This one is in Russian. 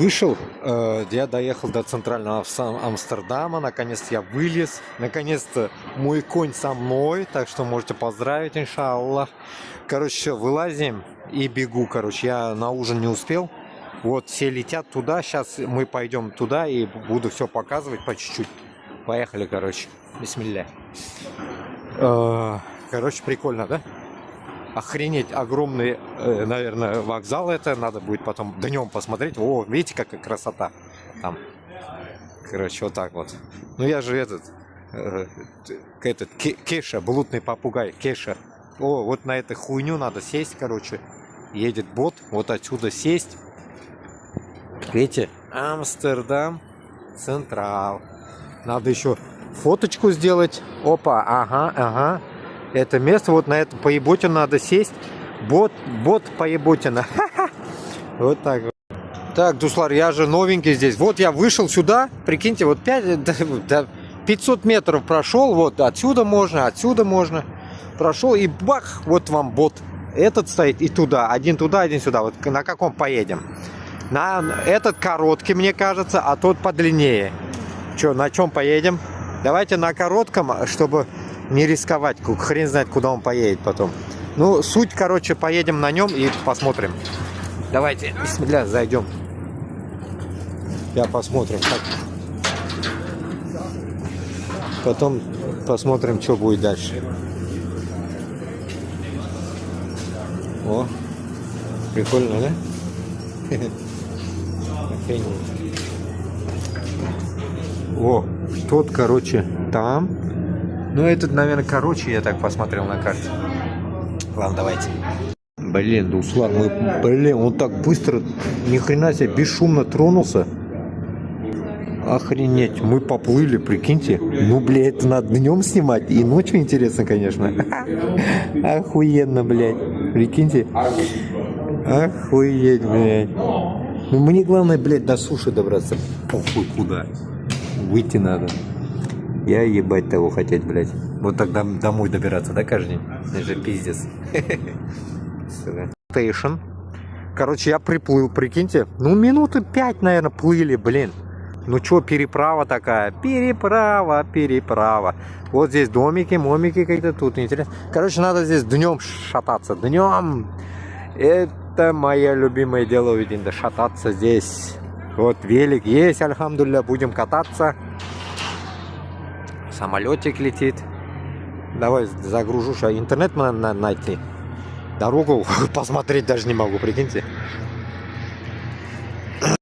вышел, я доехал до центрального Амстердама, наконец-то я вылез, наконец-то мой конь со мной, так что можете поздравить, иншаллах. Короче, вылазим и бегу, короче, я на ужин не успел. Вот, все летят туда, сейчас мы пойдем туда и буду все показывать по чуть-чуть. Поехали, короче, бисмилля. Короче, прикольно, да? Охренеть, огромный, наверное, вокзал это. Надо будет потом днем посмотреть. О, видите, какая красота там. Короче, вот так вот. Ну, я же этот Кеша, блудный попугай, Кеша. О, вот на эту хуйню надо сесть, короче. Едет бот, вот отсюда сесть. Видите, Амстердам Централ. Надо еще фоточку сделать. Опа, ага. Это место, вот на это поеботину надо сесть. Бот поеботина. Вот так вот. Так, Дуслар, я же новенький здесь. Вот я вышел сюда, прикиньте, вот 500 метров прошел. Вот отсюда можно. Прошел и бах, вот вам бот. Этот стоит и туда, один сюда. Вот на каком поедем? На этот короткий, мне кажется, а тот подлиннее. Че, на чем поедем? Давайте на коротком, чтобы не рисковать. Хрен знает, куда он поедет потом. Ну, суть, короче, поедем на нем и посмотрим. Давайте, бисмилля, зайдем. Я посмотрим. Так. Потом посмотрим, что будет дальше. О, прикольно, да? О, тот, короче, там. Ну, этот, наверное, короче, я так посмотрел на карте. Ладно, давайте. Блин, Дуслар, он так быстро, ни хрена себе, бесшумно тронулся. Охренеть, мы поплыли, прикиньте. Ну, блядь, это надо днем снимать, и ночью интересно, конечно. Охуенно, блядь, прикиньте. Охуеть, блядь. Ну, мне главное, блядь, до суши добраться. Похуй куда. Выйти надо. Я ебать того хотеть, блядь. Вот тогда домой добираться, да, каждый день? Это же пиздец. Стейшн. Короче, я приплыл, прикиньте. Ну, минуты 5, наверное, плыли, блин. Ну, чё, переправа такая? Переправа. Вот здесь домики, момики какие-то тут. Интересно. Короче, надо здесь днем шататься. Днем. Это мое любимое дело, видите, да, шататься здесь. Вот велик есть, альхамдулилля, будем кататься. Самолетик летит. Давай загружу, что интернет надо найти. Дорогу посмотреть даже не могу, прикиньте.